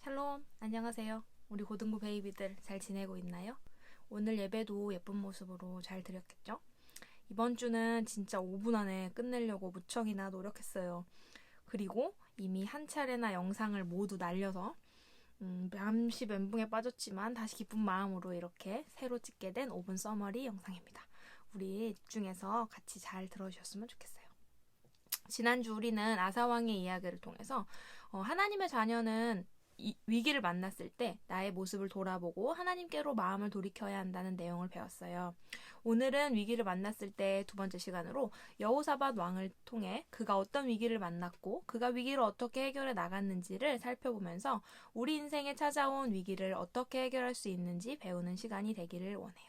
샬롬, 안녕하세요. 우리 고등부 베이비들 잘 지내고 있나요? 오늘 예배도 예쁜 모습으로 잘 드렸겠죠? 이번 주는 진짜 5분 안에 끝내려고 무척이나 노력했어요. 그리고 이미 한 차례나 영상을 모두 날려서 잠시 멘붕에 빠졌지만 다시 기쁜 마음으로 이렇게 새로 찍게 된 5분 서머리 영상입니다. 우리 집중해서 같이 잘 들어주셨으면 좋겠어요. 지난주 우리는 아사왕의 이야기를 통해서 하나님의 자녀는 위기를 만났을 때 나의 모습을 돌아보고 하나님께로 마음을 돌이켜야 한다는 내용을 배웠어요. 오늘은 위기를 만났을 때 두 번째 시간으로 여호사밧 왕을 통해 그가 어떤 위기를 만났고 그가 위기를 어떻게 해결해 나갔는지를 살펴보면서 우리 인생에 찾아온 위기를 어떻게 해결할 수 있는지 배우는 시간이 되기를 원해요.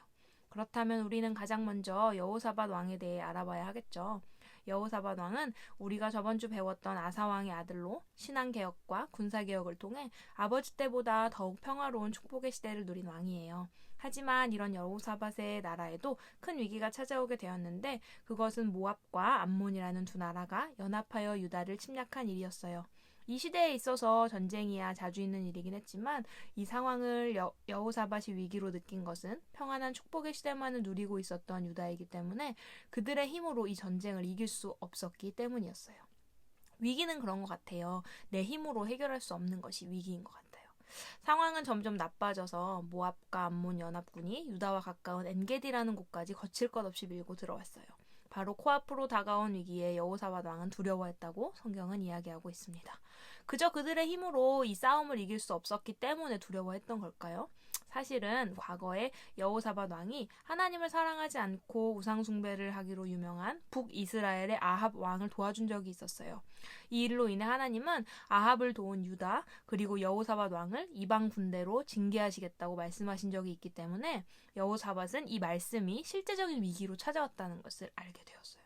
그렇다면 우리는 가장 먼저 여호사밧 왕에 대해 알아봐야 하겠죠. 여호사밧 왕은 우리가 저번 주 배웠던 아사 왕의 아들로 신앙개혁과 군사개혁을 통해 아버지 때보다 더욱 평화로운 축복의 시대를 누린 왕이에요. 하지만 이런 여호사밧의 나라에도 큰 위기가 찾아오게 되었는데 그것은 모압과 암몬이라는 두 나라가 연합하여 유다를 침략한 일이었어요. 이 시대에 있어서 전쟁이야 자주 있는 일이긴 했지만 이 상황을 여호사밧이 위기로 느낀 것은 평안한 축복의 시대만을 누리고 있었던 유다이기 때문에 그들의 힘으로 이 전쟁을 이길 수 없었기 때문이었어요. 위기는 그런 것 같아요. 내 힘으로 해결할 수 없는 것이 위기인 것 같아요. 상황은 점점 나빠져서 모압과 암몬 연합군이 유다와 가까운 엔게디라는 곳까지 거칠 것 없이 밀고 들어왔어요. 바로 코앞으로 다가온 위기에 여호사밧 왕은 두려워했다고 성경은 이야기하고 있습니다. 그저 그들의 힘으로 이 싸움을 이길 수 없었기 때문에 두려워했던 걸까요? 사실은 과거에 여호사밧 왕이 하나님을 사랑하지 않고 우상 숭배를 하기로 유명한 북이스라엘의 아합 왕을 도와준 적이 있었어요. 이 일로 인해 하나님은 아합을 도운 유다 그리고 여호사밧 왕을 이방 군대로 징계하시겠다고 말씀하신 적이 있기 때문에 여호사밧은 이 말씀이 실제적인 위기로 찾아왔다는 것을 알게 되었어요.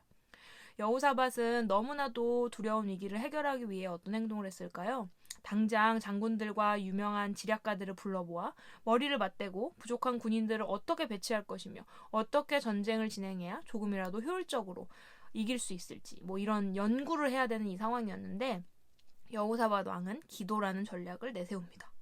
여호사밧은 너무나도 두려운 위기를 해결하기 위해 어떤 행동을 했을까요? 당장 장군들과 유명한 지략가들을 불러모아 머리를 맞대고 부족한 군인들을 어떻게 배치할 것이며 어떻게 전쟁을 진행해야 조금이라도 효율적으로 이길 수 있을지 이런 연구를 해야 되는 이 상황이었는데 여호사밧 왕은 기도라는 전략을 내세웁니다.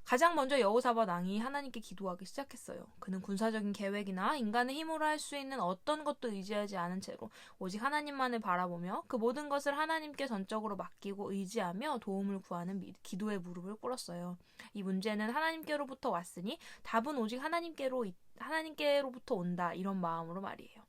가장 먼저 여호사밧 왕이 하나님께 기도하기 시작했어요. 그는 군사적인 계획이나 인간의 힘으로 할 수 있는 어떤 것도 의지하지 않은 채로 오직 하나님만을 바라보며 그 모든 것을 하나님께 전적으로 맡기고 의지하며 도움을 구하는 기도의 무릎을 꿇었어요. 이 문제는 하나님께로부터 왔으니 답은 오직 하나님께로부터 온다 이런 마음으로 말이에요.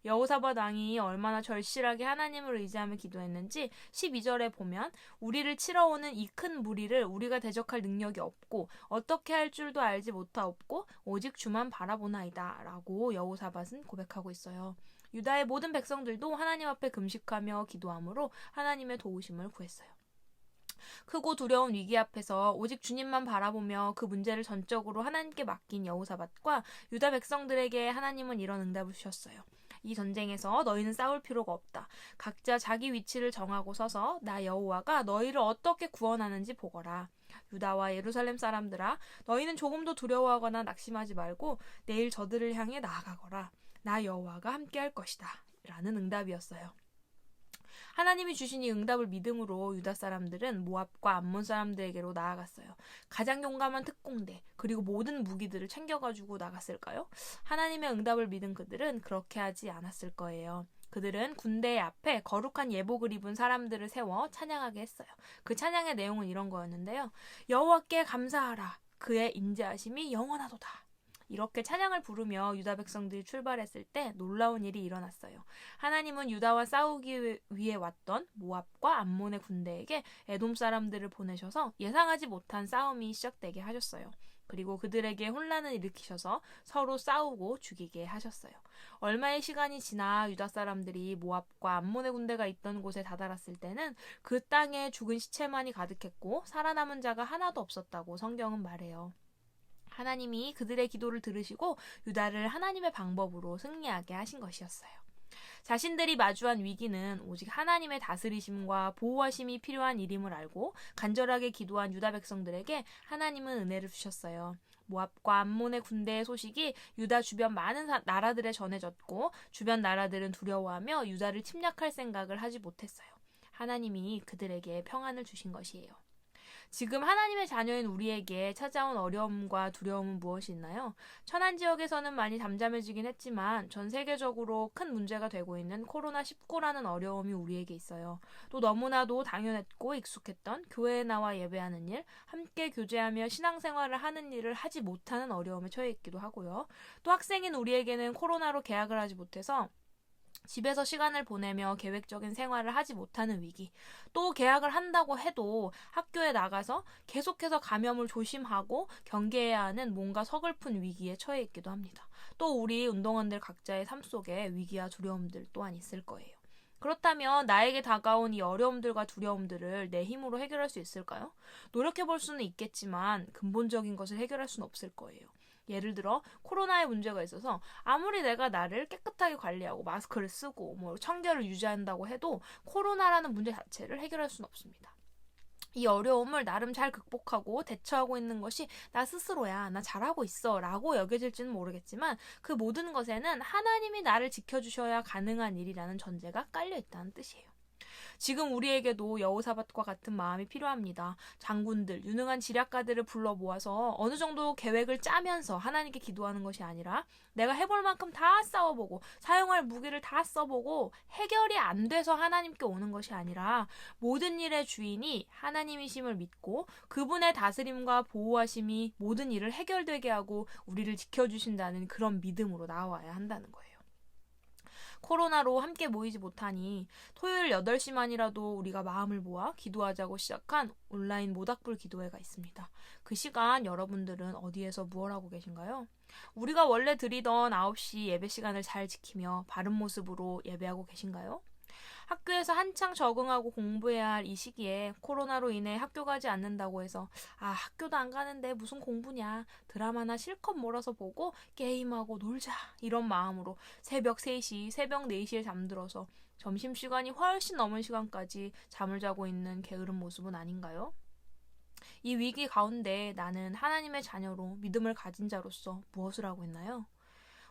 여호사밧 왕이 얼마나 절실하게 하나님을 의지하며 기도했는지 12절에 보면 우리를 치러오는 이 큰 무리를 우리가 대적할 능력이 없고 어떻게 할 줄도 알지 못하옵고 오직 주만 바라보나이다 라고 여호사밧은 고백하고 있어요. 유다의 모든 백성들도 하나님 앞에 금식하며 기도함으로 하나님의 도우심을 구했어요. 크고 두려운 위기 앞에서 오직 주님만 바라보며 그 문제를 전적으로 하나님께 맡긴 여호사밧과 유다 백성들에게 하나님은 이런 응답을 주셨어요. 이 전쟁에서 너희는 싸울 필요가 없다. 각자 자기 위치를 정하고 서서 나 여호와가 너희를 어떻게 구원하는지 보거라. 유다와 예루살렘 사람들아, 너희는 조금도 두려워하거나 낙심하지 말고 내일 저들을 향해 나아가거라. 나 여호와가 함께할 것이다. 라는 응답이었어요. 하나님이 주신 이 응답을 믿음으로 유다 사람들은 모압과 암몬 사람들에게로 나아갔어요. 가장 용감한 특공대 그리고 모든 무기들을 챙겨가지고 나갔을까요? 하나님의 응답을 믿은 그들은 그렇게 하지 않았을 거예요. 그들은 군대 앞에 거룩한 예복을 입은 사람들을 세워 찬양하게 했어요. 그 찬양의 내용은 이런 거였는데요. 여호와께 감사하라. 그의 인자하심이 영원하도다. 이렇게 찬양을 부르며 유다 백성들이 출발했을 때 놀라운 일이 일어났어요. 하나님은 유다와 싸우기 위해 왔던 모압과 암몬의 군대에게 에돔 사람들을 보내셔서 예상하지 못한 싸움이 시작되게 하셨어요. 그리고 그들에게 혼란을 일으키셔서 서로 싸우고 죽이게 하셨어요. 얼마의 시간이 지나 유다 사람들이 모압과 암몬의 군대가 있던 곳에 다다랐을 때는 그 땅에 죽은 시체만이 가득했고 살아남은 자가 하나도 없었다고 성경은 말해요. 하나님이 그들의 기도를 들으시고 유다를 하나님의 방법으로 승리하게 하신 것이었어요. 자신들이 마주한 위기는 오직 하나님의 다스리심과 보호하심이 필요한 일임을 알고 간절하게 기도한 유다 백성들에게 하나님은 은혜를 주셨어요. 모압과 암몬의 군대의 소식이 유다 주변 많은 나라들에 전해졌고 주변 나라들은 두려워하며 유다를 침략할 생각을 하지 못했어요. 하나님이 그들에게 평안을 주신 것이에요. 지금 하나님의 자녀인 우리에게 찾아온 어려움과 두려움은 무엇이 있나요? 천안 지역에서는 많이 잠잠해지긴 했지만 전 세계적으로 큰 문제가 되고 있는 코로나19라는 어려움이 우리에게 있어요. 또 너무나도 당연했고 익숙했던 교회에 나와 예배하는 일, 함께 교제하며 신앙생활을 하는 일을 하지 못하는 어려움에 처해 있기도 하고요. 또 학생인 우리에게는 코로나로 개학을 하지 못해서 집에서 시간을 보내며 계획적인 생활을 하지 못하는 위기, 또 계약을 한다고 해도 학교에 나가서 계속해서 감염을 조심하고 경계해야 하는 뭔가 서글픈 위기에 처해 있기도 합니다. 또 우리 운동원들 각자의 삶 속에 위기와 두려움들 또한 있을 거예요. 그렇다면 나에게 다가온 이 어려움들과 두려움들을 내 힘으로 해결할 수 있을까요? 노력해볼 수는 있겠지만 근본적인 것을 해결할 수는 없을 거예요. 예를 들어 코로나의 문제가 있어서 아무리 내가 나를 깨끗하게 관리하고 마스크를 쓰고 청결을 유지한다고 해도 코로나라는 문제 자체를 해결할 수는 없습니다. 이 어려움을 나름 잘 극복하고 대처하고 있는 것이 나 스스로야, 나 잘하고 있어 라고 여겨질지는 모르겠지만 그 모든 것에는 하나님이 나를 지켜주셔야 가능한 일이라는 전제가 깔려있다는 뜻이에요. 지금 우리에게도 여호사밧과 같은 마음이 필요합니다. 장군들, 유능한 지략가들을 불러 모아서 어느 정도 계획을 짜면서 하나님께 기도하는 것이 아니라 내가 해볼 만큼 다 싸워보고 사용할 무기를 다 써보고 해결이 안 돼서 하나님께 오는 것이 아니라 모든 일의 주인이 하나님이심을 믿고 그분의 다스림과 보호하심이 모든 일을 해결되게 하고 우리를 지켜주신다는 그런 믿음으로 나와야 한다는 거예요. 코로나로 함께 모이지 못하니 토요일 8시만이라도 우리가 마음을 모아 기도하자고 시작한 온라인 모닥불 기도회가 있습니다. 그 시간 여러분들은 어디에서 무엇 하고 계신가요? 우리가 원래 드리던 9시 예배 시간을 잘 지키며 바른 모습으로 예배하고 계신가요? 학교에서 한창 적응하고 공부해야 할 이 시기에 코로나로 인해 학교 가지 않는다고 해서 학교도 안 가는데 무슨 공부냐, 드라마나 실컷 몰아서 보고 게임하고 놀자 이런 마음으로 새벽 3시, 새벽 4시에 잠들어서 점심시간이 훨씬 넘은 시간까지 잠을 자고 있는 게으른 모습은 아닌가요? 이 위기 가운데 나는 하나님의 자녀로 믿음을 가진 자로서 무엇을 하고 있나요?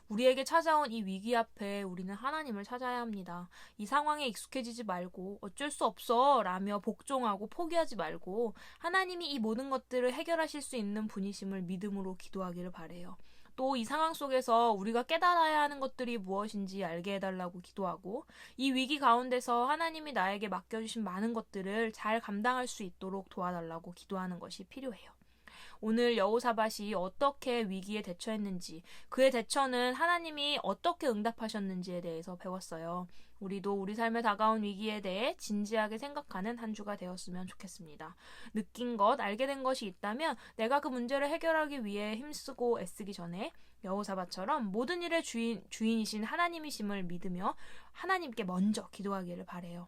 우리에게 찾아온 이 위기 앞에 우리는 하나님을 찾아야 합니다. 이 상황에 익숙해지지 말고 어쩔 수 없어 라며 복종하고 포기하지 말고 하나님이 이 모든 것들을 해결하실 수 있는 분이심을 믿음으로 기도하기를 바래요. 또 이 상황 속에서 우리가 깨달아야 하는 것들이 무엇인지 알게 해달라고 기도하고 이 위기 가운데서 하나님이 나에게 맡겨주신 많은 것들을 잘 감당할 수 있도록 도와달라고 기도하는 것이 필요해요. 오늘 여호사밧이 어떻게 위기에 대처했는지, 그의 대처는 하나님이 어떻게 응답하셨는지에 대해서 배웠어요. 우리도 우리 삶에 다가온 위기에 대해 진지하게 생각하는 한 주가 되었으면 좋겠습니다. 느낀 것, 알게 된 것이 있다면 내가 그 문제를 해결하기 위해 힘쓰고 애쓰기 전에 여호사밧처럼 모든 일의 주인이신 하나님이심을 믿으며 하나님께 먼저 기도하기를 바래요.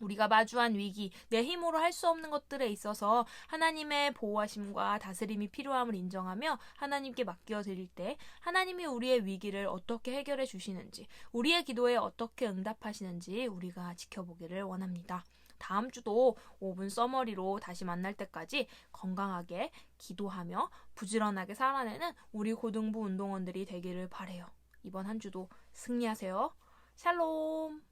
우리가 마주한 위기, 내 힘으로 할 수 없는 것들에 있어서 하나님의 보호하심과 다스림이 필요함을 인정하며 하나님께 맡겨드릴 때 하나님이 우리의 위기를 어떻게 해결해 주시는지, 우리의 기도에 어떻게 응답하시는지 우리가 지켜보기를 원합니다. 다음 주도 5분 써머리로 다시 만날 때까지 건강하게 기도하며 부지런하게 살아내는 우리 고등부 운동원들이 되기를 바래요. 이번 한 주도 승리하세요. 샬롬!